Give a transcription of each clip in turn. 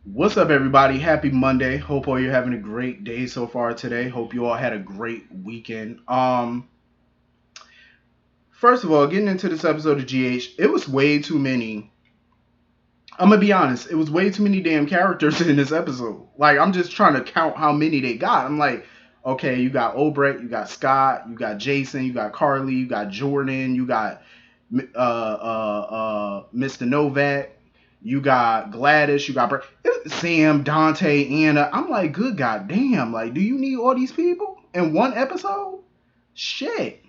What's up, everybody? Happy Monday. Hope all you're having a great day so far today. Hope you all had a great weekend. First of all, getting into this episode of GH, it was way too many. I'm gonna be honest, it was way too many damn characters in this episode. Like, I'm just trying to count how many they got. I'm like, okay, you got Obrecht, you got Scott, you got Jason, you got Carly, you got Jordan, you got Mr. Novak, you got Gladys, you got Sam, Dante, Anna. I'm like, good goddamn. Like, do you need all these people in one episode? Shit.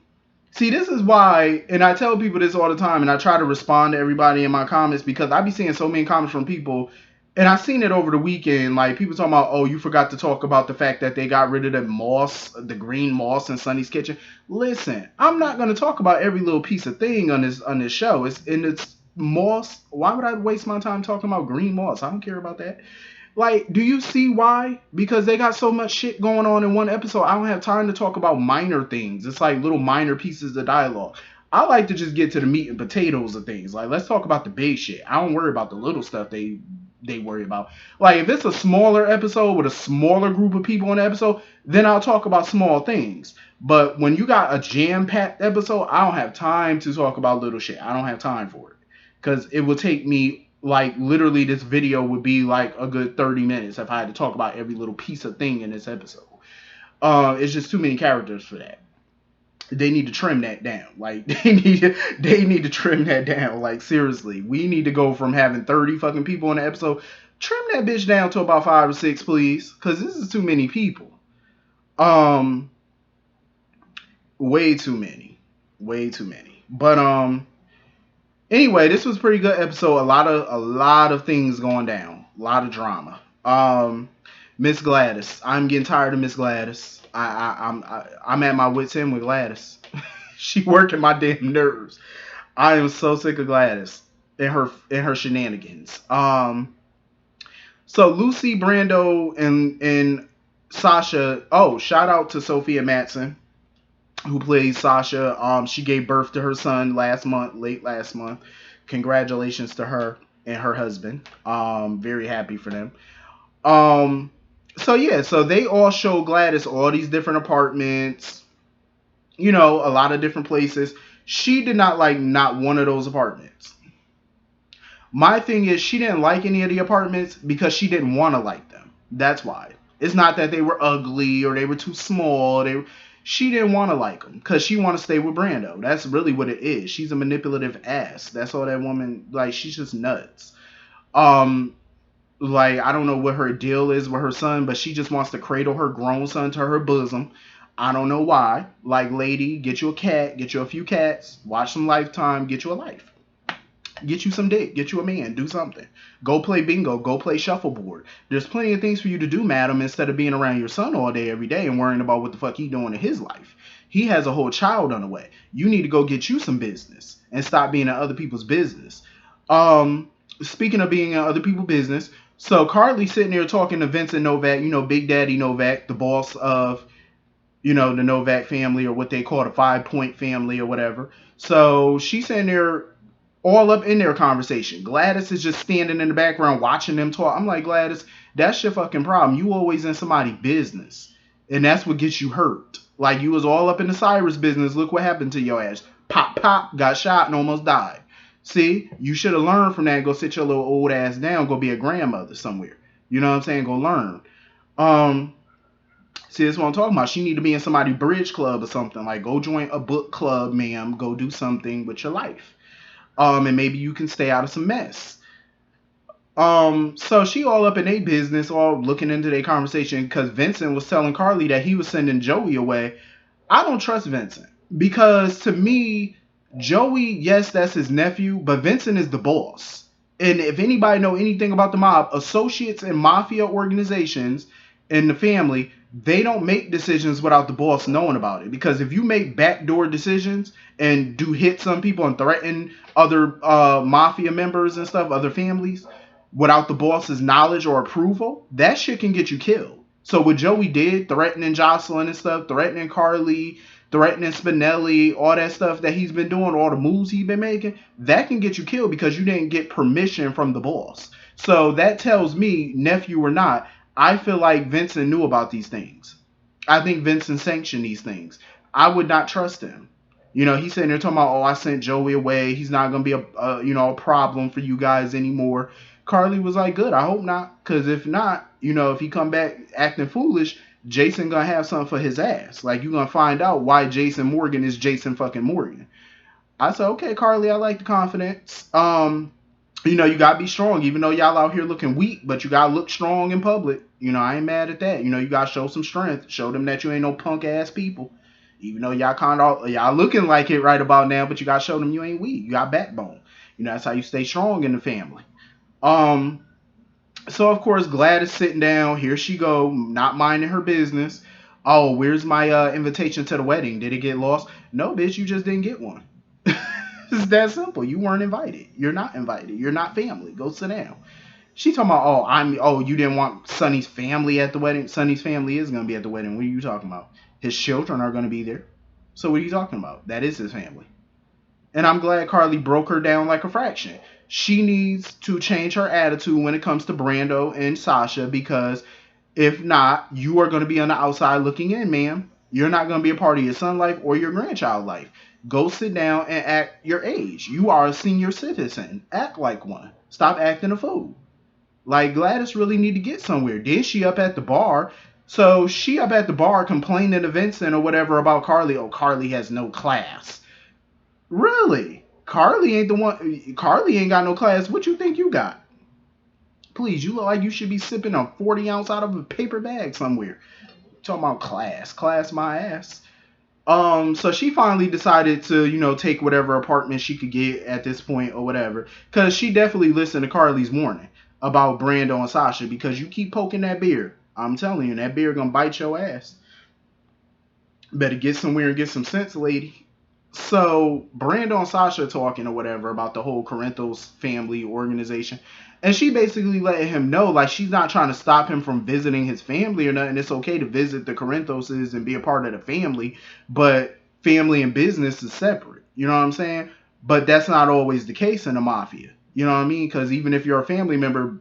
See, this is why, and I tell people this all the time, and I try to respond to everybody in my comments because I be seeing so many comments from people, and I seen it over the weekend. Like, people talking about, oh, you forgot to talk about the fact that they got rid of the moss, the green moss in Sunny's kitchen. Listen, I'm not gonna talk about every little piece of thing on this show. It's moss. Why would I waste my time talking about green moss? I don't care about that. Like, do you see why? Because they got so much shit going on in one episode. I don't have time to talk about minor things. It's like little minor pieces of dialogue. I like to just get to the meat and potatoes of things. Like, let's talk about the big shit. I don't worry about the little stuff they worry about. Like, if it's a smaller episode with a smaller group of people in the episode, then I'll talk about small things. But when you got a jam-packed episode, I don't have time to talk about little shit. I don't have time for it. Because it will take me, like, literally this video would be like a good 30 minutes if I had to talk about every little piece of thing in this episode. It's just too many characters for that. They need to trim that down. Like, they need to trim that down. Like, seriously, we need to go from having 30 fucking people in the episode. Trim that bitch down to about 5 or 6, please, because this is too many people. Um, Way too many, way too many. But anyway, this was a pretty good episode. A lot of things going down. A lot of drama. Miss Gladys. I'm getting tired of Miss Gladys. I'm at my wits end with Gladys. She working my damn nerves. I am so sick of Gladys and her shenanigans. So Lucy, Brando, and Sasha. Oh, shout out to Sophia Matson, who plays Sasha. She gave birth to her son last month, late last month. Congratulations to her and her husband. Very happy for them. Um, so yeah, so they all show Gladys all these different apartments, a lot of different places. She did not like not one of those apartments. My thing is, she didn't like any of the apartments because she didn't want to like them. That's why. It's not that they were ugly or they were too small. She didn't want to like them because she want to stay with Brando. That's really what it is. She's a manipulative ass. That's all that woman, like, she's just nuts. Um, like, I don't know what her deal is with her son, but she just wants to cradle her grown son to her bosom. I don't know why. Like, lady, get you a cat, get you a few cats, watch some Lifetime, get you a life. Get you some dick. Get you a man. Do something. Go play bingo. Go play shuffleboard. There's plenty of things for you to do, madam, instead of being around your son all day, every day, and worrying about what the fuck he doing in his life. He has a whole child on the way. You need to go get you some business and stop being in other people's business. Speaking of being in other people's business, so Carly's sitting there talking to Vincent Novak, Big Daddy Novak, the boss of, the Novak family, or what they call the 5 Point family or whatever. So she's sitting there all up in their conversation. Gladys is just standing in the background watching them talk. I'm like, Gladys, that's your fucking problem. You always in somebody's business. And that's what gets you hurt. Like, you was all up in the Cyrus business. Look what happened to your ass. Pop, pop, got shot and almost died. See, you should have learned from that and go sit your little old ass down. Go be a grandmother somewhere. You know what I'm saying? Go learn. See, that's what I'm talking about. She need to be in somebody's bridge club or something. Like, go join a book club, ma'am. Go do something with your life. And maybe you can stay out of some mess. So she all up in their business, all looking into their conversation, because Vincent was telling Carly that he was sending Joey away. I don't trust Vincent, because to me, Joey, yes, that's his nephew, but Vincent is the boss. And if anybody know anything about the mob, associates in mafia organizations in the family, they don't make decisions without the boss knowing about it. Because if you make backdoor decisions and do hit some people and threaten other mafia members and stuff, other families, without the boss's knowledge or approval, that shit can get you killed. So what Joey did, threatening Jocelyn and stuff, threatening Carly, threatening Spinelli, all that stuff that he's been doing, all the moves he's been making, that can get you killed because you didn't get permission from the boss. So that tells me, nephew or not, I feel like Vincent knew about these things. I think Vincent sanctioned these things. I would not trust him. He's sitting there talking about, oh, I sent Joey away. He's not gonna be a problem for you guys anymore. Carly was like, good. I hope not, because if not, if he come back acting foolish, Jason gonna have something for his ass. Like, you gonna find out why Jason Morgan is Jason fucking Morgan. I said, okay, Carly, I like the confidence. You gotta be strong, even though y'all out here looking weak, but you gotta look strong in public. I ain't mad at that. You gotta show some strength. Show them that you ain't no punk ass people. Even though y'all looking like it right about now, but you gotta show them you ain't weak. You got backbone. That's how you stay strong in the family. So of course Gladys sitting down. Here she go, not minding her business. Oh, where's my invitation to the wedding? Did it get lost? No, bitch, you just didn't get one. It's that simple. You weren't invited. You're not invited. You're not family. Go sit down. She talking about, you didn't want Sonny's family at the wedding. Sonny's family is gonna be at the wedding. What are you talking about? His children are gonna be there. So what are you talking about? That is his family. And I'm glad Carly broke her down like a fraction. She needs to change her attitude when it comes to Brando and Sasha, because if not, you are going to be on the outside looking in, ma'am. You're not going to be a part of your son life or your grandchild life. Go sit down and act your age. You are a senior citizen. Act like one. Stop acting a fool. Like, Gladys really need to get somewhere. Then she up at the bar. So she up at the bar complaining to Vincent or whatever about Carly. Oh, Carly has no class. Really? Carly ain't the one. Carly ain't got no class. What you think you got? Please, you look like you should be sipping a 40 ounce out of a paper bag somewhere. Talking about class my ass. So she finally decided to, take whatever apartment she could get at this point or whatever. Because she definitely listened to Carly's warning about Brando and Sasha, because you keep poking that beer. I'm telling you, that beer gonna bite your ass. Better get somewhere and get some sense, lady. So Brando and Sasha talking or whatever about the whole Corinthos family organization. And she basically letting him know, like, she's not trying to stop him from visiting his family or nothing. It's okay to visit the Corinthoses and be a part of the family, but family and business is separate. You know what I'm saying? But that's not always the case in the mafia. You know what I mean? Because even if you're a family member,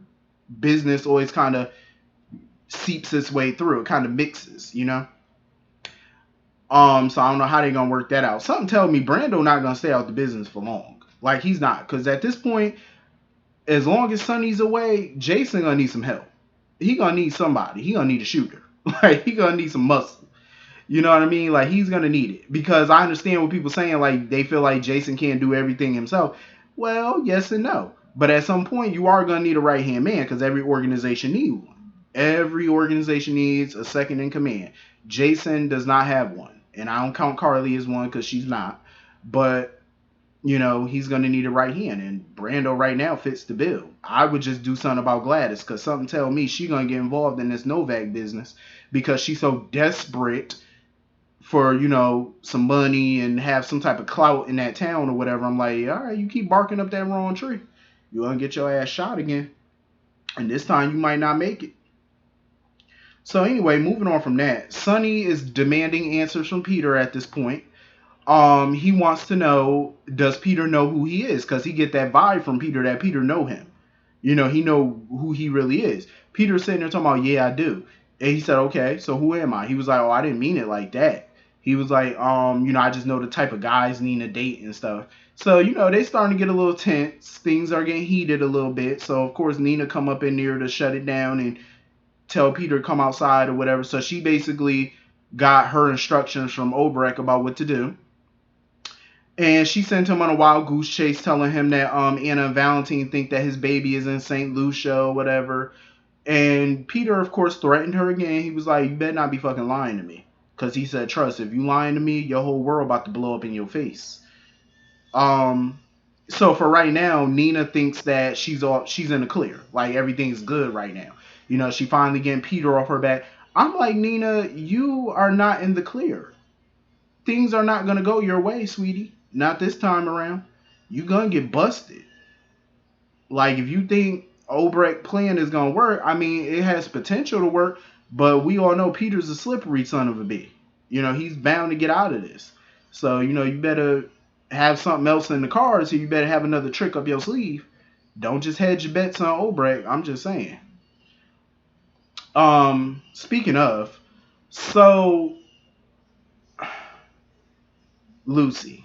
business always kind of seeps its way through. It kind of mixes, So I don't know how they're gonna work that out. Something tells me Brando not gonna stay out the business for long. Like, he's not, because at this point, as long as Sonny's away, Jason gonna need some help. He gonna need somebody. He gonna need a shooter. Like, he gonna need some muscle. You know what I mean? Like, he's gonna need it, because I understand what people saying. Like, they feel like Jason can't do everything himself. Well, yes and no. But at some point, you are gonna need a right hand man, because every organization needs one. Every organization needs a second in command. Jason does not have one. And I don't count Carly as one, because she's not. But, he's going to need a right hand. And Brando right now fits the bill. I would just do something about Gladys, because something tell me she's going to get involved in this Novak business, because she's so desperate for, some money and have some type of clout in that town or whatever. I'm like, all right, you keep barking up that wrong tree, you're going to get your ass shot again. And this time you might not make it. So anyway, moving on from that, Sonny is demanding answers from Peter at this point. He wants to know, does Peter know who he is? Because he get that vibe from Peter that Peter know him. He know who he really is. Peter's sitting there talking about, yeah, I do. And he said, okay, so who am I? He was like, oh, I didn't mean it like that. He was like, I just know the type of guys Nina date and stuff. So, they starting to get a little tense. Things are getting heated a little bit. So, of course, Nina come up in there to shut it down and tell Peter to come outside or whatever. So she basically got her instructions from Obrecht about what to do. And she sent him on a wild goose chase, telling him that Anna and Valentine think that his baby is in St. Lucia or whatever. And Peter, of course, threatened her again. He was like, you better not be fucking lying to me. Because he said, trust, if you lying to me, your whole world about to blow up in your face. So for right now, Nina thinks that she's in the clear. Like, everything's good right now. She finally getting Peter off her back. I'm like, Nina, you are not in the clear. Things are not going to go your way, sweetie. Not this time around. You going to get busted. Like, if you think Obrecht plan is going to work, I mean, it has potential to work, but we all know Peter's a slippery son of a bee. He's bound to get out of this. So, you better have something else in the cards, so you better have another trick up your sleeve. Don't just hedge your bets on Obrecht. I'm just saying. Speaking of, so Lucy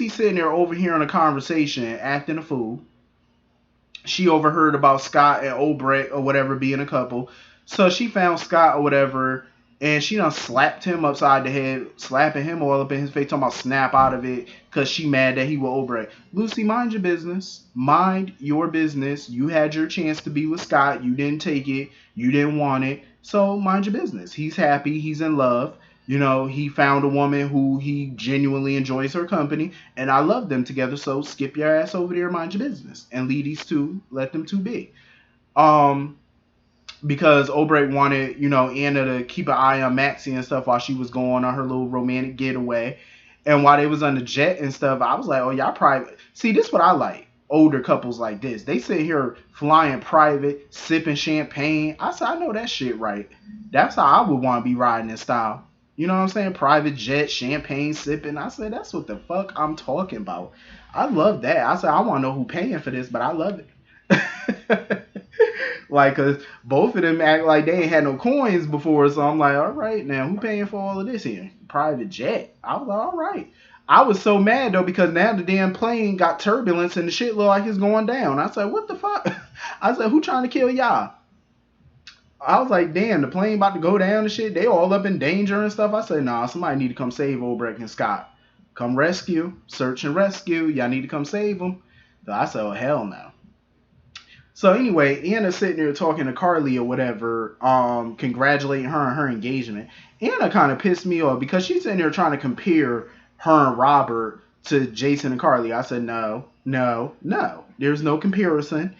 sitting there overhearing a conversation, acting a fool. She overheard about Scott and Obrecht or whatever being a couple. So she found Scott or whatever, and she done slapped him upside the head, slapping him all up in his face, talking about snap out of it, because she mad that he was Obrecht. Lucy, mind your business. Mind your business. You had your chance to be with Scott. You didn't take it. You didn't want it. So mind your business. He's happy. He's in love. You know, he found a woman who he genuinely enjoys her company, and I love them together. So skip your ass over there, mind your business, and leave these two, let them two be. Um, because Obrecht wanted, you know, Anna to keep an eye on Maxie and stuff while she was going on her little romantic getaway, and while they was on the jet and stuff, I was like, oh, y'all private. See, this is what I like. Older couples like this, they sit here flying private, sipping champagne. I said, I know that shit right. That's how I would want to be riding in style. You know what I'm saying? Private jet, champagne sipping. I said, that's what the fuck I'm talking about. I love that. I said, I want to know who paying for this, but I love it. Like, cause both of them act like they ain't had no coins before, so I'm like, all right, now who paying for all of this here? Private jet. I was like, all right. I was so mad though because now the damn plane got turbulence and the shit look like it's going down. I said, what the fuck? I said, who trying to kill y'all? I was like, damn, the plane about to go down and shit. They all up in danger and stuff. I said, nah, somebody need to come save Obrecht and Scott. Come rescue, search and rescue. Y'all need to come save them. So I said, oh, hell no. So anyway, Anna's sitting there talking to Carly or whatever, congratulating her on her engagement. Anna kind of pissed me off because she's sitting there trying to compare her and Robert to Jason and Carly. I said, no, no, no. There's no comparison.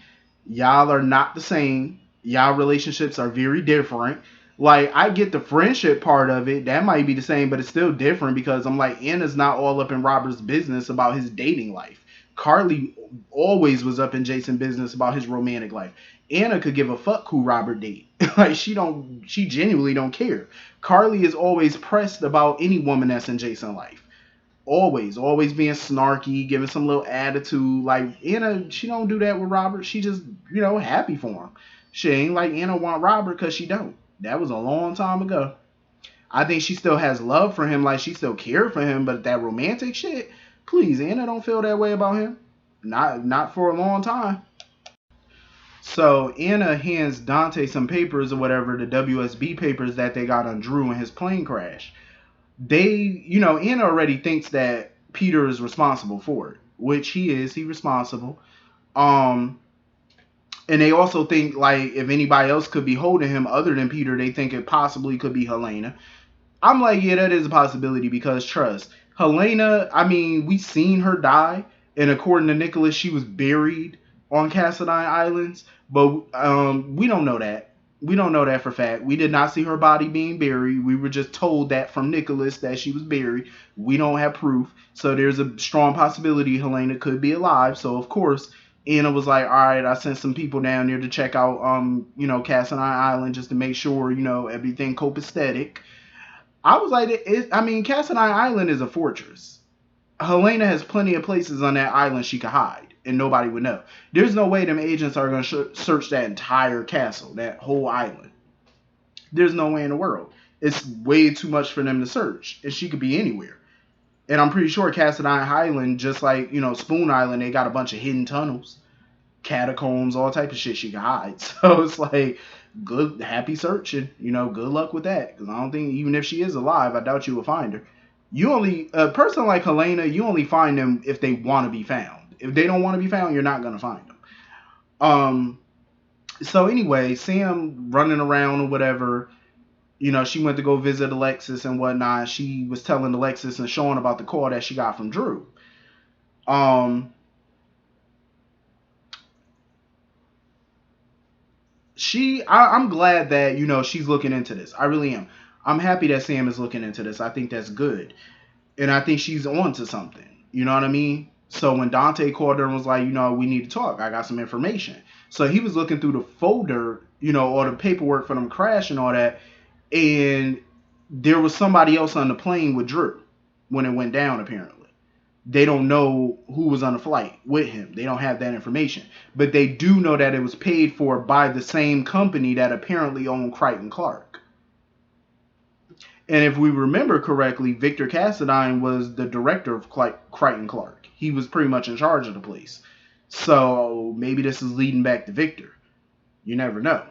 Y'all are not the same. Y'all relationships are very different. Like, I get the friendship part of it. That might be the same, but it's still different because I'm like, Anna's not all up in Robert's business about his dating life. Carly always was up in Jason's business about his romantic life. Anna could give a fuck who Robert date. Like, she genuinely don't care. Carly is always pressed about any woman that's in Jason's life. Always being snarky, giving some little attitude. Like, Anna, she don't do that with Robert. She just, you know, happy for him. She ain't like Anna want Robert because she don't. That was a long time ago. I think she still has love for him, like she still cared for him, but that romantic shit, please, Anna don't feel that way about him. Not for a long time. So Anna hands Dante some papers or whatever, the WSB papers that they got on Drew in his plane crash. They, you know, Anna already thinks that Peter is responsible for it, which he is. He's responsible. Um, and they also think, like, if anybody else could be holding him other than Peter, they think it possibly could be Helena. I'm like, yeah, that is a possibility because, trust, Helena, I mean, we seen her die, and according to Nicholas, she was buried on Cassadine Islands, but we don't know that. We don't know that for fact. We did not see her body being buried. We were just told that from Nicholas that she was buried. We don't have proof, so there's a strong possibility Helena could be alive. So, of course, Anna was like, all right, I sent some people down there to check out, you know, Cassadine Island just to make sure, you know, everything copacetic. I was like, I mean, Cassadine Island is a fortress. Helena has plenty of places on that island she could hide, and nobody would know. There's no way them agents are going to search that entire castle, that whole island. There's no way in the world. It's way too much for them to search, and she could be anywhere. And I'm pretty sure Cassadine Island, just like, you know, Spoon Island, they got a bunch of hidden tunnels, catacombs, all type of shit she can hide. So it's like, good, happy searching. You know, good luck with that. Because I don't think, even if she is alive, I doubt you will find her. You only, a person like Helena, you only find them if they want to be found. If they don't want to be found, you're not going to find them. So anyway, Sam running around or whatever, you know, she went to go visit Alexis and whatnot. She was telling Alexis and showing about the call that she got from Drew. I'm glad that, you know, she's looking into this. I really am. I'm happy that Sam is looking into this. I think that's good. And I think she's on to something. You know what I mean? So when Dante called her and was like, you know, we need to talk. I got some information. So he was looking through the folder, you know, all the paperwork for them crash and all that. And there was somebody else on the plane with Drew when it went down, apparently. they don't know who was on the flight with him. They don't have that information. But they do know that it was paid for by the same company that apparently owned Crichton Clark. And if we remember correctly, Victor Cassadine was the director of Crichton Clark. He was pretty much in charge of the place. So maybe this is leading back to Victor. You never know.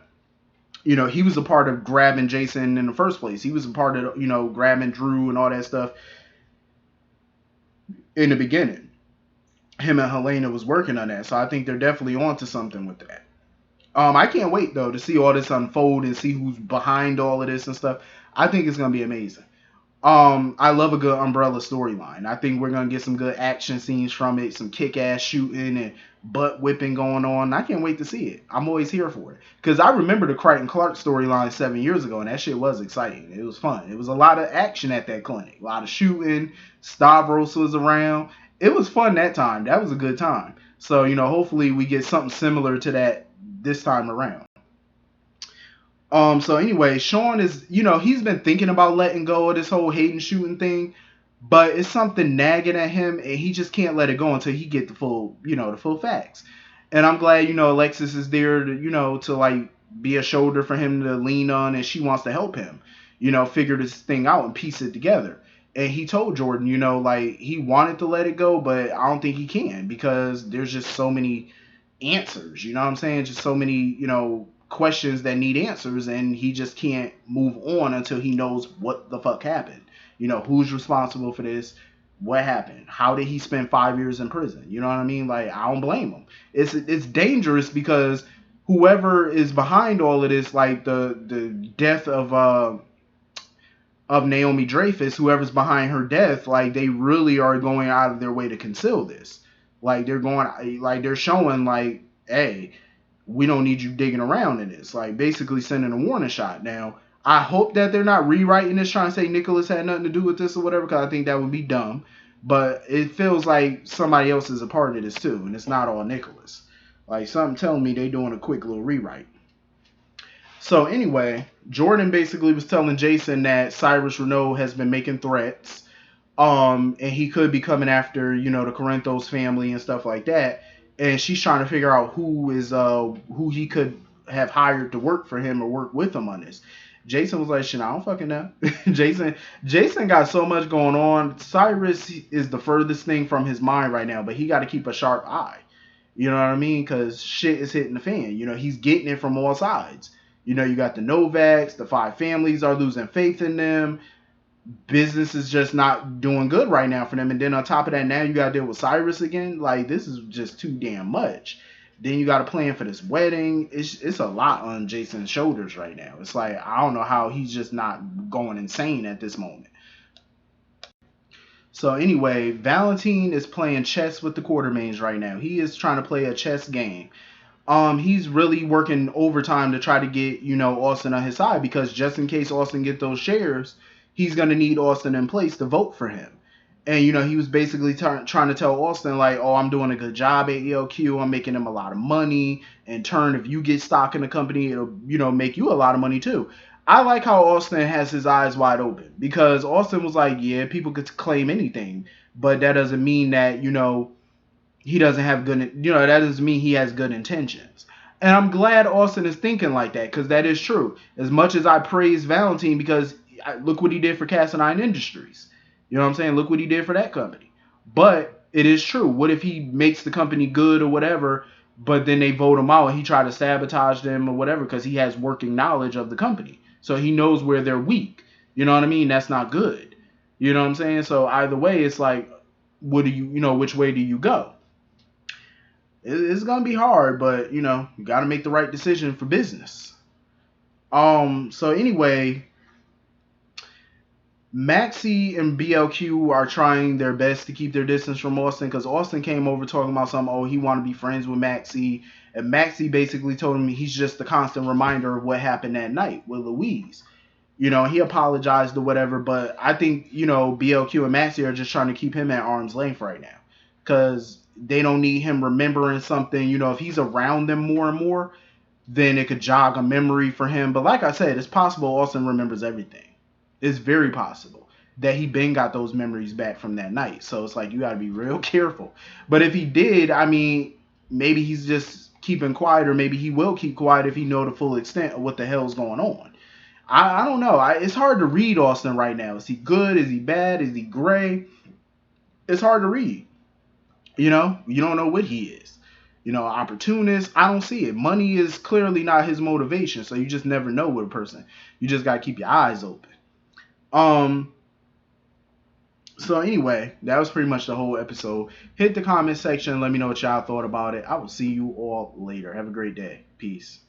He was a part of grabbing Jason in the first place. He was a part of, grabbing Drew and all that stuff in the beginning. Him and Helena was working on that. So I think they're definitely onto something with that. I can't wait, though, to see all this unfold and see who's behind all of this and stuff. I think it's going to be amazing. I love a good Umbrella storyline. I think we're going to get some good action scenes from it, some kick-ass shooting and butt whipping going on. I can't wait to see it. I'm always here for it. Because I remember the Crichton Clark storyline 7 years ago, and that shit was exciting. It was fun. It was a lot of action at that clinic. A lot of shooting. Stavros was around. It was fun that time. That was a good time. So, hopefully we get something similar to that this time around. So anyway, Sean is, he's been thinking about letting go of this whole Hayden shooting thing, but it's something nagging at him, and he just can't let it go until he get the full facts. And I'm glad, Alexis is there to, to like be a shoulder for him to lean on, and she wants to help him, figure this thing out and piece it together. And he told Jordan, like he wanted to let it go, but I don't think he can because there's just so many answers, you know what I'm saying? Just so many, questions that need answers, and he just can't move on until he knows what the fuck happened. Who's responsible for this? What happened? How did he spend 5 years in prison? You know what I mean? Like, I don't blame him. It's dangerous because whoever is behind all of this, like the death of Naomi Dreyfus, whoever's behind her death, like they really are going out of their way to conceal this. Like they're showing like, hey, we don't need you digging around in this. Like basically sending a warning shot. Now, I hope that they're not rewriting this trying to say Nicholas had nothing to do with this or whatever, because I think that would be dumb. But it feels like somebody else is a part of this too, and it's not all Nicholas. Like something telling me they doing a quick little rewrite. So anyway, Jordan basically was telling Jason that Cyrus Renaud has been making threats. And he could be coming after, the Corinthos family and stuff like that. And she's trying to figure out who he could have hired to work for him or work with him on this. Jason was like, shit, I don't fucking know. Jason got so much going on. Cyrus is the furthest thing from his mind right now, but he got to keep a sharp eye. You know what I mean? Because shit is hitting the fan. He's getting it from all sides. You got the Novaks, the five families are losing faith in them. Business is just not doing good right now for them. And then on top of that, now you got to deal with Cyrus again. Like, this is just too damn much. Then you got to plan for this wedding. It's a lot on Jason's shoulders right now. It's like, I don't know how he's just not going insane at this moment. So anyway, Valentine is playing chess with the Quartermains right now. He is trying to play a chess game. He's really working overtime to try to get, Austin on his side, because just in case Austin get those shares, he's going to need Austin in place to vote for him. And, he was basically trying to tell Austin, like, oh, I'm doing a good job at ELQ. I'm making him a lot of money. In turn, if you get stock in the company, it'll, make you a lot of money too. I like how Austin has his eyes wide open, because Austin was like, yeah, people could claim anything, but that doesn't mean that, he doesn't have good, that doesn't mean he has good intentions. And I'm glad Austin is thinking like that, because that is true. As much as I praise Valentine, because look what he did for Cassadine Industries. You know what I'm saying? Look what he did for that company. But it is true. What if he makes the company good or whatever, but then they vote him out and he try to sabotage them or whatever because he has working knowledge of the company. So he knows where they're weak. You know what I mean? That's not good. You know what I'm saying? So either way, it's like, what do which way do you go? It's going to be hard, but, you got to make the right decision for business. So anyway, Maxie and BLQ are trying their best to keep their distance from Austin, because Austin came over talking about something, oh, he want to be friends with Maxie, and Maxie basically told him he's just a constant reminder of what happened that night with Louise. He apologized or whatever, but I think, BLQ and Maxie are just trying to keep him at arm's length right now, because they don't need him remembering something. If he's around them more and more, then it could jog a memory for him. But like I said, it's possible Austin remembers everything. It's very possible. that he been got those memories back from that night. So it's like you got to be real careful. But if he did, I mean, maybe he's just keeping quiet, or maybe he will keep quiet if he know the full extent of what the hell's going on. I don't know. It's hard to read Austin right now. Is he good? Is he bad? Is he gray? It's hard to read. You know, you don't know what he is. You know, opportunist. I don't see it. Money is clearly not his motivation, so you just never know with a person. You just gotta keep your eyes open. So anyway, that was pretty much the whole episode. Hit the comment section. Let me know what y'all thought about it. I will see you all later. Have a great day. Peace.